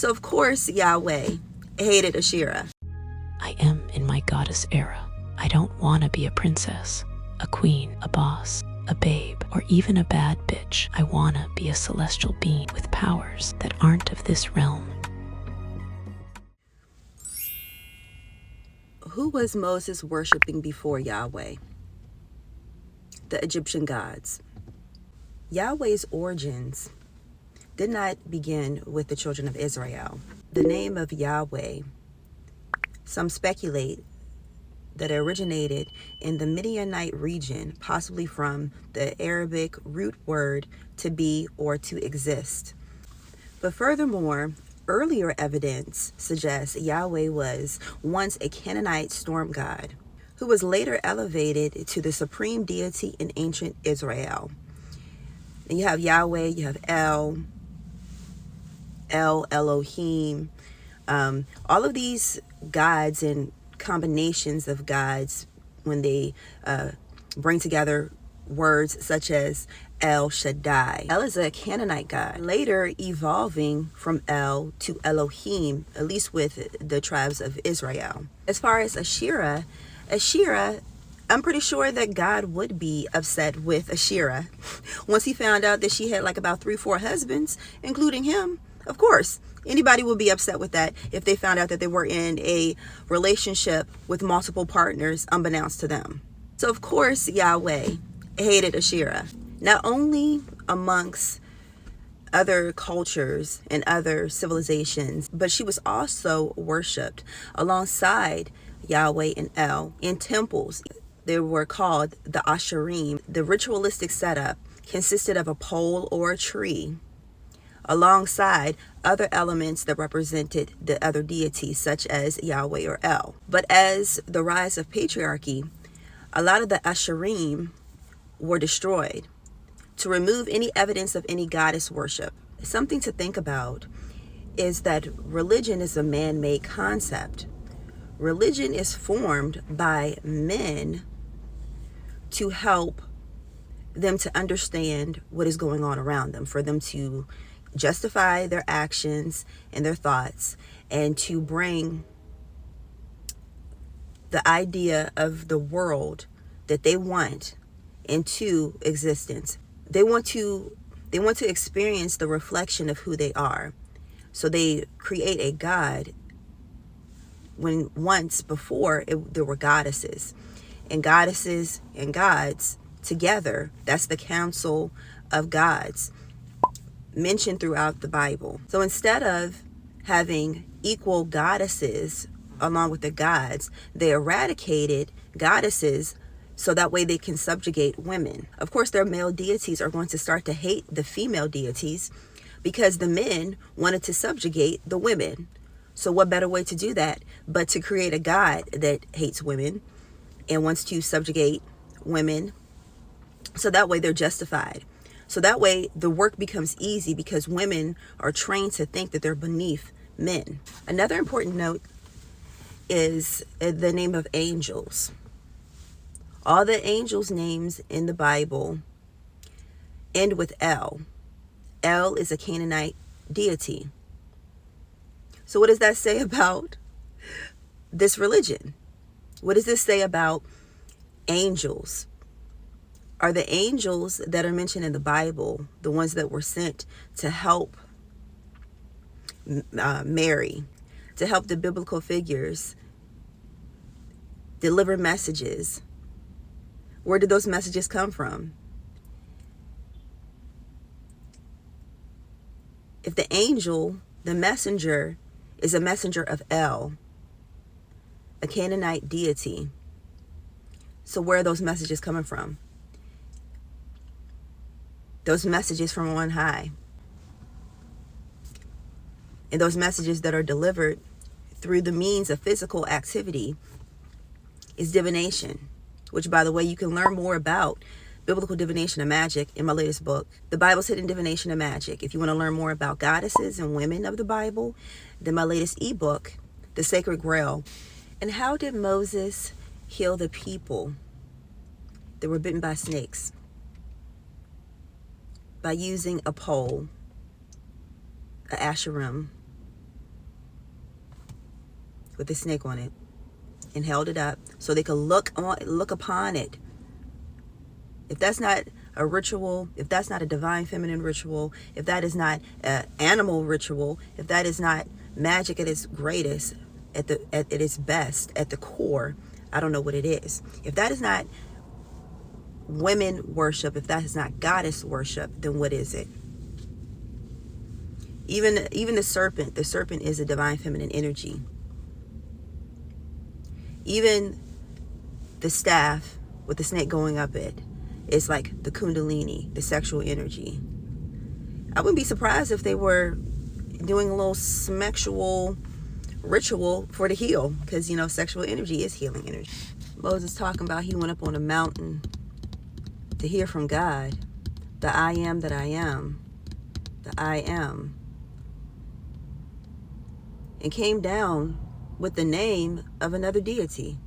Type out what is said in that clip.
So of course Yahweh hated Asherah. I am in my goddess era. I don't want to be a princess, a queen, a boss, a babe, or even a bad bitch. I want to be a celestial being with powers that aren't of this realm. Who was Moses worshiping before Yahweh? The Egyptian gods. Yahweh's origins did not begin with the children of Israel. The name of Yahweh, some speculate that it originated in the Midianite region, possibly from the Arabic root word to be or to exist. But furthermore, earlier evidence suggests Yahweh was once a Canaanite storm god who was later elevated to the supreme deity in ancient Israel. And you have Yahweh, you have El, Elohim, all of these gods and combinations of gods, when they bring together words such as El Shaddai. El is a Canaanite god, later evolving from El to Elohim, at least with the tribes of Israel. As far as Asherah, I'm pretty sure that God would be upset with Asherah once he found out that she had like about 3-4 husbands, including him. Of course, anybody would be upset with that if they found out that they were in a relationship with multiple partners unbeknownst to them. So of course, Yahweh hated Asherah, not only amongst other cultures and other civilizations, but she was also worshipped alongside Yahweh and El in temples. They were called the Asherim. The ritualistic setup consisted of a pole or a tree alongside other elements that represented the other deities such as Yahweh or El. But as the rise of patriarchy, a lot of the Asherim were destroyed to remove any evidence of any goddess worship. Something to think about is that religion is a man-made concept. Religion is formed by men to help them to understand what is going on around them, for them to justify their actions and their thoughts, and to bring the idea of the world that they want into existence. They want to experience the reflection of who they are. So they create a god when once before there were goddesses. And goddesses and gods together, that's the council of gods mentioned throughout the Bible. So instead of having equal goddesses along with the gods, they eradicated goddesses so that way they can subjugate women. Of course, their male deities are going to start to hate the female deities because the men wanted to subjugate the women. So what better way to do that but to create a god that hates women and wants to subjugate women, so that way they're justified. So that way the work becomes easy because women are trained to think that they're beneath men. Another important note is the name of angels. All the angels' names in the Bible end with El. El is a Canaanite deity. So what does that say about this religion? What does this say about angels? Are the angels that are mentioned in the Bible the ones that were sent to help Mary, to help the biblical figures deliver messages? Where did those messages come from? If the angel, the messenger, is a messenger of El, a Canaanite deity, so where are those messages coming from? Those messages from on high. And those messages that are delivered through the means of physical activity is divination, which, by the way, you can learn more about biblical divination and magic in my latest book, The Bible's Hidden Divination and Magic. If you want to learn more about goddesses and women of the Bible, then my latest ebook, The Sacred Grail. And how did Moses heal the people that were bitten by snakes? By using a pole, an Asherim, with the snake on it and held it up so they could look upon it. If that's not a ritual, if that's not a divine feminine ritual, if that is not an animal ritual, if that is not magic at its greatest, at its best, at the core, I don't know what it is. If that is not women worship, if that is not goddess worship, then what is it? Even the serpent is a divine feminine energy. Even the staff with the snake going up it is like the kundalini, the sexual energy. I wouldn't be surprised if they were doing a little sexual ritual for the heal, because sexual energy is healing energy. Moses talking about he went up on a mountain to hear from God, the I am that I am, the I am, and came down with the name of another deity.